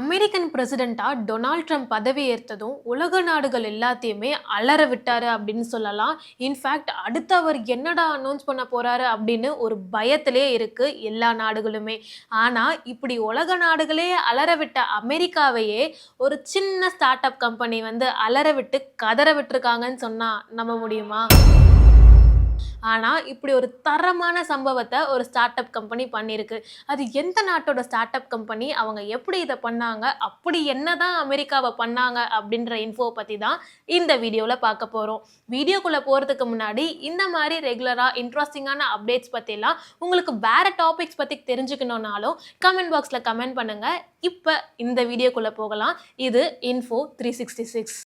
American பிரசிடென்ட்டா Donald Trump பதவி ஏற்றதும் உலக நாடுகள் எல்லாத்தையுமே அலற விட்டாரு அப்படின்னு சொல்லலாம். இன்ஃபேக்ட் அடுத்து அவர் என்னடா அனௌன்ஸ் பண்ண போறாரு அப்படின்னு ஒரு பயத்திலே இருக்கு எல்லா நாடுகளுமே. ஆனா இப்படி உலக நாடுகளே அலற விட்ட அமெரிக்காவையே ஒரு சின்ன ஸ்டார்ட் அப் கம்பெனி வந்து அலற விட்டு கதற விட்டுருக்காங்கன்னு சொன்னா நம்ப முடியுமா? ஆனா, இப்படி ஒரு தரமான சம்பவத்த ஒரு ஸ்டார்ட் அப் கம்பெனி பண்ணியிருக்கு. அது எந்த நாட்டோட ஸ்டார்ட் அப் கம்பெனி? அவங்க எப்படி இத பண்ணாங்க? அப்படி என்னதான் அமெரிக்காவ பண்ணாங்க? அப்படின்ற இன்ஃபோ பத்தி தான் இந்த வீடியோல பார்க்க போறோம். வீடியோக்குள்ள போறதுக்கு முன்னாடி இந்த மாரி ரெகுலரா இன்ட்ரஸ்டிங்கான அப்டேட்ஸ் பத்திலாம் உங்களுக்கு வேற டாபிக்ஸ் பத்தி தெரிஞ்சுக்கணும்னாலும் கமெண்ட் பாக்ஸ்ல கமெண்ட் பண்ணுங்க. இப்ப இந்த வீடியோக்குள்ள போகலாம். இது இன்ஃபோ 366.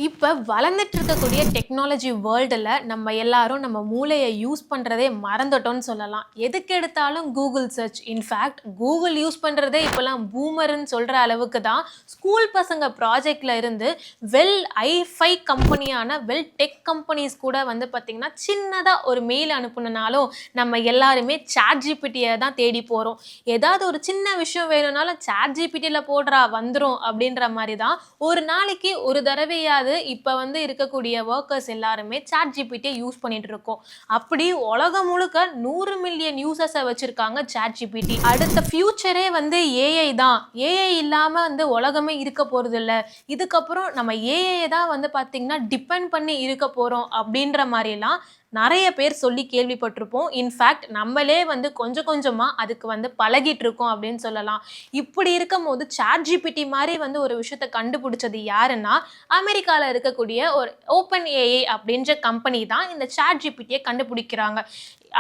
இப்ப வளர்ந்துட்டு இருக்கக்கூடிய டெக்னாலஜி வேர்ல்டுல நம்ம எல்லாரும் நம்ம மூளையை யூஸ் பண்றதே மறந்துட்டோம்னு சொல்லலாம். எதுக்கு எடுத்தாலும் Google search. In fact Google use பண்றதே இப்பெல்லாம் பூமர்ன்னு சொல்ற அளவுக்கு தான் ஸ்கூல் பசங்க ப்ராஜெக்ட்ல இருந்து வெல் ஐஃபை கம்பெனியான வெல் டெக் கம்பெனிஸ் கூட வந்து பார்த்தீங்கன்னா சின்னதா ஒரு மெயில் அனுப்புனாலும் நம்ம எல்லாருமே சாட் ஜிபிடியை தான் தேடி போறோம். ஏதாவது ஒரு சின்ன விஷயம் வேணும்னாலும் சாட் ஜிபிடியில் போடுறா வந்துடும் அப்படின்ற மாதிரி தான் ஒரு நாளைக்கு ஒரு தடவையா இப்ப வந்து இருக்கக்கூடிய ஒர்க்கர்ஸ் எல்லாருமே சாட் ஜிபிடியை யூஸ் பண்ணிட்டு இருக்கோம். அப்படி உலகம் முழுக்க 100 மில்லியன் யூசர்ஸை வச்சிருக்காங்க சாட் ஜிபிடி. அடுத்த ஃபியூச்சரே வந்து ஏஐ தான். ஏஐ இல்லாம வந்து உலகமே இருக்க போறது இல்ல. இதுக்கப்புறம் நம்ம ஏஐ தான் வந்து பாத்தீங்கன்னா டிபெண்ட் பண்ணி இருக்க போறோம் அப்படின்ற மாதிரிலாம் நிறைய பேர் சொல்லி கேள்விப்பட்டிருப்போம். இன்ஃபேக்ட் நம்மளே வந்து கொஞ்சம் கொஞ்சமா அதுக்கு வந்து பழகிட்டு இருக்கோம் அப்படின்னு சொல்லலாம். இப்படி இருக்கும் போது சாட் ஜிபிடி மாதிரி வந்து ஒரு விஷயத்தை கண்டுபிடிச்சது யாருன்னா அமெரிக்காவில் இருக்கக்கூடிய ஒரு ஓப்பன் ஏஐ அப்படின்ற கம்பெனி தான் இந்த சாட் ஜிபிடியை கண்டுபிடிக்கிறாங்க.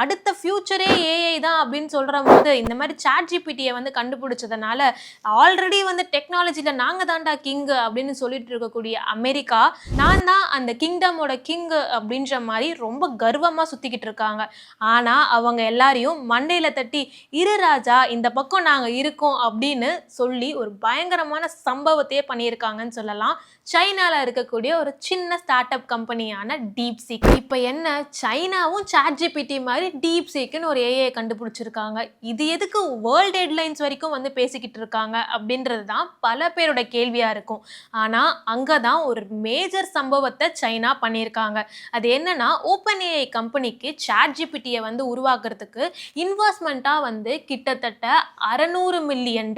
அடுத்த ஃபியூச்சரே ஏஐ தான் அப்படின்னு சொல்கிற போது இந்த மாதிரி சாட் ஜிபிடியை வந்து கண்டுபிடிச்சதுனால ஆல்ரெடி வந்து டெக்னாலஜியில் நாங்கள் தான்டா கிங்கு அப்படின்னு சொல்லிட்டு இருக்கக்கூடிய அமெரிக்கா நான் தான் அந்த கிங்டமோட கிங்கு அப்படின்ற மாதிரி ரொம்ப கர்வமாக சுற்றிக்கிட்டு இருக்காங்க. ஆனால் அவங்க எல்லாரையும் மண்டையில் தட்டி இரு ராஜா இந்த பக்கம் நாங்கள் இருக்கோம் அப்படின்னு சொல்லி ஒரு பயங்கரமான சம்பவத்தையே பண்ணியிருக்காங்கன்னு சொல்லலாம். சைனாவில் இருக்கக்கூடிய ஒரு சின்ன ஸ்டார்ட் அப் கம்பெனியான டீப்சீக். இப்போ என்ன சைனாவும் சாட் ஜிபிடி மாதிரி டீப்சீக்னு ஒரு ஏஐ கண்டுபிடிச்சிருக்காங்க. இது எதுக்கு வேர்ல்ட் ஹெட்லைன்ஸ் வரைக்கும் வந்து பேசிக்கிட்டு இருக்காங்க அப்படின்றது தான் பல பேரோட கேள்வியா இருக்கும். ஆனால் அங்கே தான் ஒரு மேஜர் சம்பவத்தை சைனா பண்ணியிருக்காங்க. அது என்னன்னா ஓப்பன் ஏஐ கம்பெனிக்கு சாட் ஜிபிடியை வந்து உருவாக்குறதுக்கு இன்வெஸ்ட்மெண்ட்டாக வந்து கிட்டத்தட்ட $600 மில்லியன்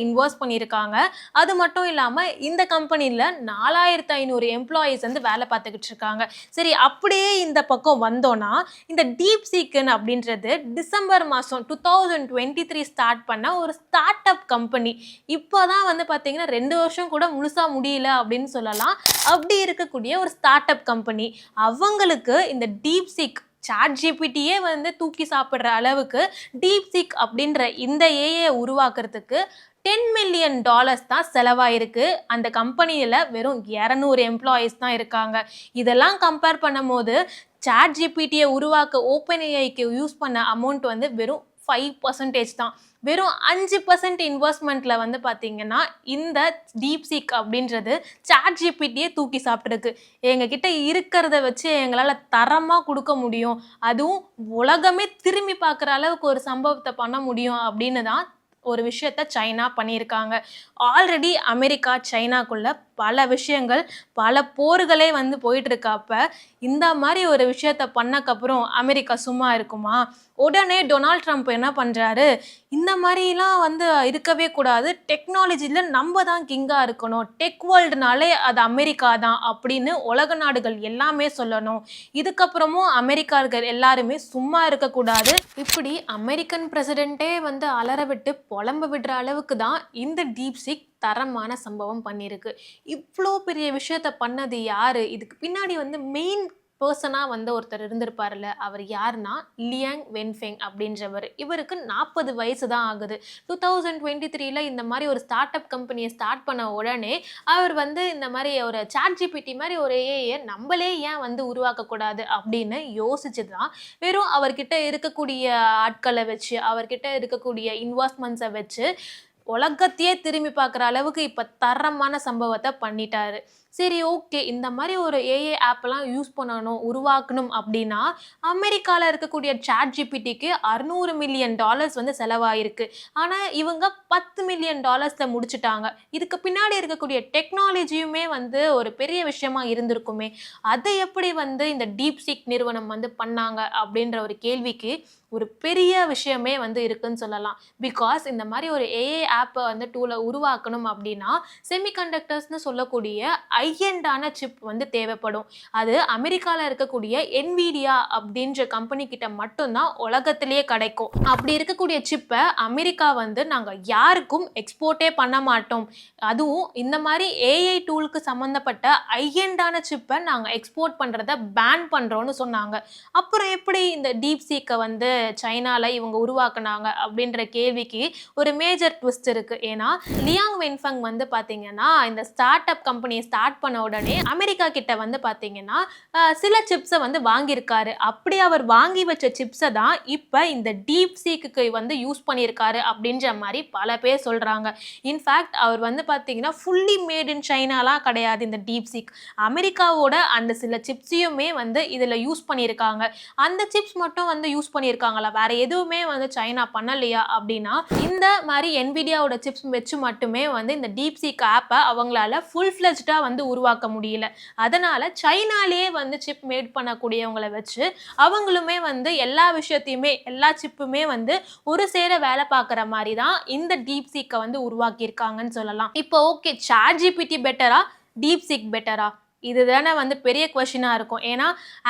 இன்வெஸ்ட் பண்ணியிருக்காங்க. அது மட்டும் இல்லாமல் இந்த கம்பெனியில் 4500 எம்ப்ளாயீஸ் வந்து வேலை பார்த்துக்கிட்டு இருக்காங்க. சரி, அப்படியே இந்த பக்கம் வந்தோம்னா இந்த டீப்சீக் அப்படின்றது டிசம்பர் மாதம் 2023 ஸ்டார்ட் பண்ண ஒரு ஸ்டார்ட் அப் கம்பெனி. இப்போதான் வந்து பார்த்தீங்கன்னா 2 வருஷம் கூட முழுசாக முடியல அப்படின்னு சொல்லலாம். அப்படி இருக்கக்கூடிய ஒரு ஸ்டார்ட் அப் கம்பெனி அவங்களுக்கு இந்த டீப்சீக் சாட் ஜிபிடியே வந்து தூக்கி சாப்பிட்ற அளவுக்கு டீப்சீக் அப்படின்ற இந்த ஏஐ உருவாக்குறதுக்கு $10 மில்லியன் தான் செலவாயிருக்கு. அந்த கம்பெனியில் வெறும் 200 எம்ப்ளாயீஸ் தான் இருக்காங்க. இதெல்லாம் கம்பேர் பண்ணும் போது சாட் ஜிபிடியை உருவாக்க ஓப்பன் ஏஐக்கு யூஸ் பண்ண அமௌண்ட் வந்து வெறும் 5% தான். வெறும் 5% இன்வெஸ்ட்மெண்ட்டில் வந்து பார்த்தீங்கன்னா இந்த டீப்சீக் அப்படின்றது சாட் ஜிபிடியே தூக்கி சாப்பிட்ருக்கு. எங்ககிட்ட இருக்கிறத வச்சு எங்களால் தரமாக கொடுக்க முடியும், அதுவும் உலகமே திரும்பி பார்க்குற அளவுக்கு ஒரு சம்பவத்தை பண்ண முடியும் அப்படின்னு தான் ஒரு விஷயத்த சைனா பண்ணியிருக்காங்க. ஆல்ரெடி அமெரிக்கா சைனாக்குள்ள பல விஷயங்கள் பல போர்களே வந்து போயிட்டு இருக்கப்ப இந்த மாதிரி ஒரு விஷயத்த பண்ணக்கப்புறம் அமெரிக்கா சும்மா இருக்குமா? உடனே டொனால்ட் ட்ரம்ப் என்ன பண்ணுறாரு, இந்த மாதிரிலாம் வந்து இருக்கவே கூடாது, டெக்னாலஜியில் நம்ம தான் கிங்காக இருக்கணும், டெக் வேர்ல்டுனாலே அது அமெரிக்கா தான் அப்படின்னு உலக நாடுகள் எல்லாமே சொல்லணும். இதுக்கப்புறமும் அமெரிக்கர்கள் எல்லாருமே சும்மா இருக்கக்கூடாது. இப்படி அமெரிக்கன் பிரசிடென்ட்டே வந்து அலற விட்டு புலம்ப விடுற அளவுக்கு தான் இந்த டீப்சீக் தரமான சம்பவம் பண்ணியிருக்கு. இவ்வளோ பெரிய விஷயத்த பண்ணது யாரு? இதுக்கு பின்னாடி வந்து மெயின் பர்சனாக வந்து ஒருத்தர் இருந்திருப்பார்ல, அவர் யாருன்னா லியாங் வென்ஃபெங் அப்படின்றவர். இவருக்கு 40 வயசு தான் ஆகுது. 2023 இந்த மாதிரி ஒரு ஸ்டார்ட் அப் கம்பெனியை ஸ்டார்ட் பண்ண உடனே அவர் வந்து இந்த மாதிரி ஒரு சாட் ஜிபிடி மாதிரி ஒரு ஏஐ நம்மளே ஏன் வந்து உருவாக்கக்கூடாது அப்படின்னு யோசிச்சு தான் வெறும் அவர்கிட்ட இருக்கக்கூடிய ஆட்களை வச்சு அவர்கிட்ட இருக்கக்கூடிய இன்வெஸ்ட்மெண்ட்ஸை வச்சு உலகத்தையே திரும்பி பார்க்குற அளவுக்கு இப்போ தரமான சம்பவத்தை பண்ணிட்டாரு. சரி, ஓகே. இந்த மாதிரி ஒரு ஏஐ ஆப்லாம் யூஸ் பண்ணணும், உருவாக்கணும் அப்படின்னா, அமெரிக்கால இருக்கக்கூடிய சாட் ஜிபிடிக்கு $600 மில்லியன் வந்து செலவாயிருக்கு. ஆனா, இவங்க $10 மில்லியன் முடிச்சுட்டாங்க. இதுக்கு பின்னாடி இருக்கக்கூடிய டெக்னாலஜியுமே வந்து ஒரு பெரிய விஷயமா இருந்திருக்குமே. அதை எப்படி வந்து இந்த டீப்சீக் நிறுவனம் வந்து பண்ணாங்க அப்படின்ற ஒரு கேள்விக்கு ஒரு பெரிய விஷயமே வந்து இருக்குன்னு சொல்லலாம். பிகாஸ் இந்த மாதிரி ஒரு ஏஐ ஆப்பை வந்து டூலை உருவாக்கணும் அப்படின்னா செமிகண்டக்டர்ஸ்னு சொல்லக்கூடிய ஹை-எண்டான சிப் வந்து தேவைப்படும். அது அமெரிக்காவில் இருக்கக்கூடிய என்விடியா அப்படின்ற கம்பெனி கிட்ட மட்டும்தான் உலகத்திலேயே கிடைக்கும். அப்படி இருக்கக்கூடிய சிப்பை அமெரிக்கா வந்து நாங்கள் யாருக்கும் எக்ஸ்போர்ட்டே பண்ண மாட்டோம், அதுவும் இந்த மாதிரி ஏஐ டூலுக்கு சம்மந்தப்பட்ட ஹை-எண்டான சிப்பை நாங்கள் எக்ஸ்போர்ட் பண்ணுறத பேன் பண்ணுறோன்னு சொன்னாங்க. அப்புறம் எப்படி இந்த டீப் சீக்கை வந்து சைனால இவங்க உருவாக்குனாங்க அப்படின்ற கேள்விக்கு ஒரு மேஜர் ட்விஸ்ட் இருக்கு. ஏன்னா லியாங் வென்ஃபங் வந்து பாத்தீங்கன்னா இந்த ஸ்டார்ட் அப் கம்பெனியை ஸ்டார்ட் பண்ண உடனே அமெரிக்கா கிட்ட வந்து பாத்தீங்கன்னா சில சிப்ஸை வந்து வாங்கியிருக்காரு. அப்படி அவர் வாங்கி வச்ச சிப்ஸை தான் இப்ப இந்த டீப் சீக்கு வந்து யூஸ் பண்ணியிருக்காரு அப்படின்ற மாதிரி பல பேர் சொல்றாங்க. இன்ஃபேக்ட் அவர் வந்து பாத்தீங்கன்னா ஃபுல்லி மேட் இன் சைனாலாம் கிடையாது. இந்த டீப் சீக் அமெரிக்காவோட அந்த சில சிப்ஸையுமே வந்து இதுல யூஸ் பண்ணியிருக்காங்க. அந்த சிப்ஸ் மட்டும் வந்து யூஸ் பண்ணியிருக்காங்களா, வேற எதுவுமே வந்து சைனா பண்ணலையா அப்படின்னா, இந்த மாதிரி என்விடியாவோட சிப்ஸ் வச்சு மட்டுமே வந்து இந்த டீப் சீக் ஆப்பை அவங்களால ஃபுல் ஃபிளெஜ்டா வந்து உருவாக்க முடியல. அதனால சைனாலேயே வந்து சிப் மேட் பண்ணக்கூடியவங்களை வச்சு அவங்களுமே வந்து எல்லா விஷயத்தையுமே எல்லா சிப்புமே வந்து ஒரு சேர வேலை பார்க்குற மாதிரி தான் இந்த டீப் சீக்கை வந்து உருவாக்கியிருக்காங்கன்னு சொல்லலாம். இப்போ ஓகே, சாட் ஜிபிடி பெட்டரா, டீப் சீக் பெட்டரா? இதுதானே வந்து பெரிய கொஷினாக இருக்கும். ஏன்னா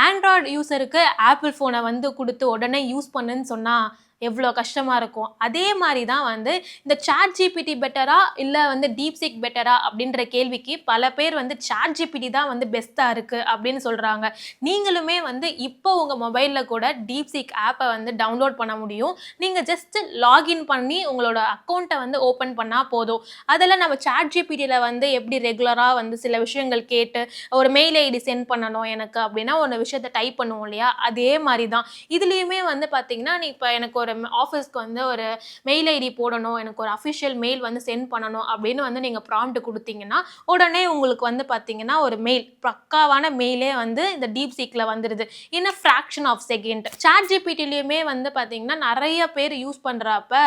ஆண்ட்ராய்டு யூஸருக்கு ஆப்பிள் ஃபோனை வந்து கொடுத்து உடனே யூஸ் பண்ணுன்னு சொன்னால் எவ்வளோ கஷ்டமாக இருக்கும். அதே மாதிரி தான் வந்து இந்த சாட் ஜிபிடி பெட்டரா இல்லை வந்து டீப் சீக் பெட்டரா அப்படின்ற கேள்விக்கு பல பேர் வந்து சாட் ஜிபிடி தான் வந்து பெஸ்ட்டாக இருக்குது அப்படின்னு சொல்கிறாங்க. நீங்களுமே வந்து இப்போ உங்கள் மொபைலில் கூட டீப் சீக் ஆப்பை வந்து டவுன்லோட் பண்ண முடியும். நீங்கள் ஜஸ்ட்டு லாகின் பண்ணி உங்களோட அக்கௌண்ட்டை வந்து ஓப்பன் பண்ணால் போதும். அதில் நம்ம சாட் ஜிபிடியில் வந்து எப்படி ரெகுலராக வந்து சில விஷயங்கள் கேட்டு ஒரு மெயில் ஐடி சென்ட் பண்ணணும் எனக்கு அப்படின்னா ஒரு விஷயத்தை டைப் பண்ணுவோம் இல்லையா, அதே மாதிரி தான் இதுலேயுமே வந்து பார்த்தீங்கன்னா நீ இப்போ எனக்கு ஒரு ஆஃபீஸ்க்கு வந்து ஒரு மெயில் ஐடி போடணும், எனக்கு ஒரு அஃபிஷியல் மெயில் வந்து சென்ட் பண்ணணும் அப்படின்னு வந்து நீங்கள் ப்ராம்ப்ட் கொடுத்தீங்கன்னா உடனே உங்களுக்கு வந்து பார்த்தீங்கன்னா ஒரு மெயில், பக்காவான மெயிலே வந்து இந்த டீப் சீக்கில் வந்துடுது in a fraction of second. சாட் ஜிபிடிலையுமே வந்து பார்த்தீங்கன்னா நிறைய பேர் யூஸ் பண்ணுறப்ப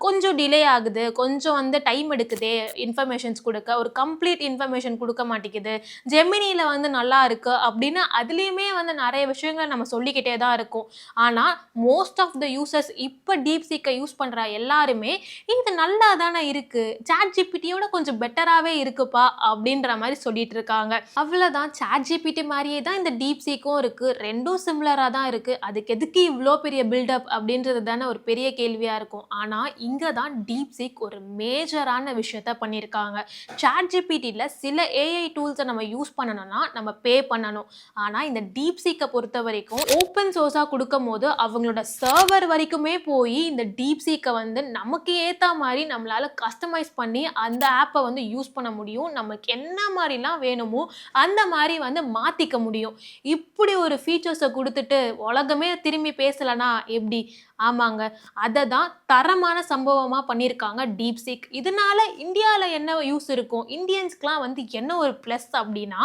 கொஞ்சம் டிலே ஆகுது, கொஞ்சம் வந்து டைம் எடுக்குது இன்ஃபர்மேஷன்ஸ் கொடுக்க, ஒரு கம்ப்ளீட் இன்ஃபர்மேஷன் கொடுக்க மாட்டேங்குது. ஜெமினியில் வந்து நல்லா இருக்குது அப்படின்னு அதுலேயுமே வந்து நிறைய விஷயங்கள் நம்ம சொல்லிக்கிட்டே தான் இருக்கும். ஆனால் மோஸ்ட் ஆஃப் த யூசர்ஸ் இப்போ டீப் சீக்கை யூஸ் பண்ணுற எல்லாருமே இது நல்லா தானே இருக்குது, சாட் ஜிபிடியோட கொஞ்சம் பெட்டராகவே இருக்குப்பா அப்படின்ற மாதிரி சொல்லிட்டு இருக்காங்க. அவ்வளோதான், சாட் ஜிபிடி மாதிரியே தான் இந்த டீப் சீக்கும் இருக்குது, ரெண்டும் சிமிலராக தான் இருக்குது. அதுக்கு எதுக்கு இவ்வளோ பெரிய பில்டப் அப்படின்றது தானே ஒரு பெரிய கேள்வியாக இருக்கும். ஆனால் இங்கே தான் டீப் சீக் ஒரு மேஜரான விஷயத்த பண்ணியிருக்காங்க. சாட் ஜிபிடியில் சில ஏஐ டூல்ஸை நம்ம யூஸ் பண்ணணும்னா நம்ம பே பண்ணணும். ஆனால் இந்த டீப் சீக்கை பொறுத்த வரைக்கும் ஓப்பன் சோர்ஸாக கொடுக்கும் போது அவங்களோட சர்வர் வரைக்குமே போய் இந்த டீப் சீக்கை வந்து நமக்கு ஏற்ற மாதிரி நம்மளால கஸ்டமைஸ் பண்ணி அந்த ஆப்பை வந்து யூஸ் பண்ண முடியும். நமக்கு என்ன மாதிரிலாம் வேணுமோ அந்த மாதிரி வந்து மாற்றிக்க முடியும். இப்படி ஒரு ஃபீச்சர்ஸை கொடுத்துட்டு உலகமே திரும்பி பேசலைன்னா எப்படி? ஆமாங்க, அதை தான் தரமான சம்பவமாக பண்ணியிருக்காங்க டீப் சீக். இதனால இந்தியாவில் என்ன யூஸ் இருக்கும், இந்தியன்ஸ்க்குலாம் வந்து என்ன ஒரு ப்ளஸ் அப்படின்னா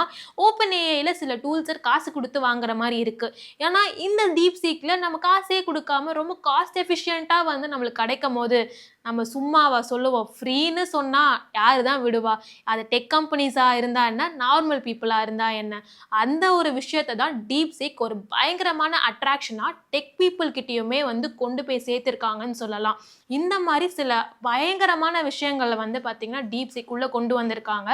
ஓப்பன் ஏஐயில் சில டூல்ஸை காசு கொடுத்து வாங்குற மாதிரி இருக்குது. ஏன்னா இந்த டீப் சீக்கில் நம்ம காசே கொடுக்காம ரொம்ப காஸ்ட் எஃபிஷியண்ட்டாக வந்து நம்மளுக்கு கிடைக்கும் போது நம்ம சும்மாவா சொல்லுவோம், ஃப்ரீன்னு சொன்னால் யார் தான் விடுவா? அது டெக் கம்பெனிஸாக இருந்தால் என்ன, நார்மல் பீப்புளாக இருந்தால் என்ன? அந்த ஒரு விஷயத்தை தான் டீப் சீக் ஒரு பயங்கரமான அட்ராக்ஷனாக டெக் பீப்புள்கிட்டையுமே வந்து கொண்டு போய் சேர்த்துருக்காங்கன்னு சொல்லலாம். இந்த மாதிரி சில பயங்கரமான விஷயங்களை வந்து பார்த்திங்கன்னா டீப் சீக் உள்ளே கொண்டு வந்திருக்காங்க.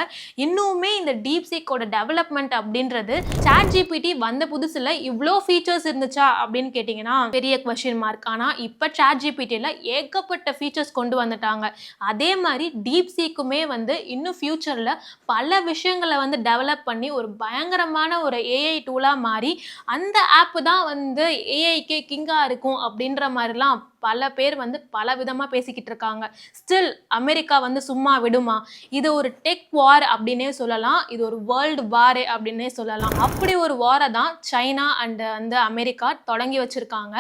இன்னுமே இந்த டீப் சீக்கோட டெவலப்மெண்ட் அப்படின்றது சாட் ஜிபிடி வந்த புதுசில் இவ்வளோ ஃபீச்சர்ஸ் இருந்துச்சா அப்படின்னு கேட்டிங்கன்னா பெரிய கொஸ்டின் மார்க். ஆனால் இப்போ சாட் ஜிபிடியில் ஏகப்பட்ட ஃபீச்சர்ஸ் கொண்டு வந்துட்டாங்க. அதே மாதிரி டீப் சீக்குமே வந்து இன்னும் ஃபியூச்சரில் பல விஷயங்களை வந்து டெவலப் பண்ணி ஒரு பயங்கரமான ஒரு ஏஐ டூலாக மாறி அந்த ஆப்பு தான் வந்து ஏஐக்கே கிங்காக இருக்கும் அப்படின்ற மாதிரிலாம் பல பேர் வந்து பல விதமா பேசிக்கிட்டு இருக்காங்க. ஸ்டில் அமெரிக்கா வந்து சும்மா விடுமா? இது ஒரு டெக் வார் அப்படின்னே சொல்லலாம். இது ஒரு வேர்ல்டு வார் அப்படின்னே சொல்லலாம். அப்படி ஒரு வாரை தான் சைனா அண்ட் வந்து அமெரிக்கா தொடங்கி வச்சிருக்காங்க.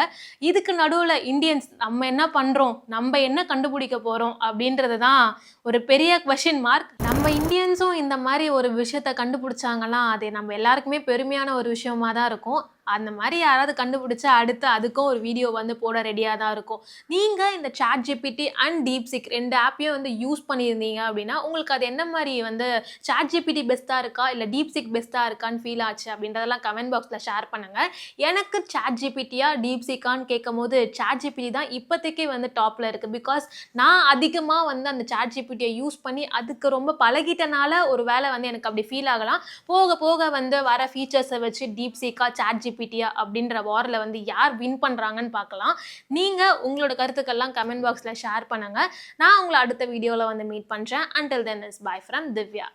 இதுக்கு நடுவுல இந்தியன்ஸ் நம்ம என்ன பண்றோம், நம்ம என்ன கண்டுபிடிக்க போறோம் அப்படின்றது தான் ஒரு பெரிய கொஸ்டின் மார்க். நம்ம இந்தியன்ஸும் இந்த மாதிரி ஒரு விஷயத்த கண்டுபிடிச்சாங்கன்னா அது நம்ம எல்லாருக்குமே பெருமையான ஒரு விஷயமா தான் இருக்கும். அந்த மாதிரி யாராவது கண்டுபிடிச்சா அடுத்து அதுக்கும் ஒரு வீடியோ வந்து போட ரெடியாக தான் இருக்கும். நீங்கள் இந்த சாட் ஜிபிடி அண்ட் டீப்சீக் 2 ஆப்பையும் வந்து யூஸ் பண்ணியிருந்தீங்க அப்படின்னா உங்களுக்கு அது என்ன மாதிரி வந்து சாட் ஜிபிடி பெஸ்ட்டாக இருக்கா இல்லை டீப்சீக் பெஸ்ட்டாக இருக்கான்னு ஃபீல் ஆச்சு அப்படின்றதெல்லாம் கமெண்ட் பாக்ஸில் ஷேர் பண்ணுங்கள். எனக்கு சாட் ஜிபிடியா டீப்சீக்கான்னு கேட்கும் போது சாட் ஜிபிடி தான் இப்போதைக்கு வந்து டாப்பில் இருக்குது. பிகாஸ் நான் அதிகமாக வந்து அந்த சாட் ஜிபிடியை யூஸ் பண்ணி அதுக்கு ரொம்ப பழகிட்டனால ஒரு வேளை வந்து எனக்கு அப்படி ஃபீல் ஆகலாம். போக போக வந்து வர ஃபீச்சர்ஸை வச்சு டீப்சீக்கா சாட் ஜிபிடியா அப்படின்ற வாரில் வந்து யார் வின் பண்ணுறாங்கன்னு பார்க்கலாம். நீங்கள் உங்களோட கருத்துக்கள்லாம் கமெண்ட் பாக்ஸில் ஷேர் பண்ணுங்கள். நான் உங்களை அடுத்த வீடியோவில் வந்து மீட் பண்ணுறேன். Until then is bye from Divya.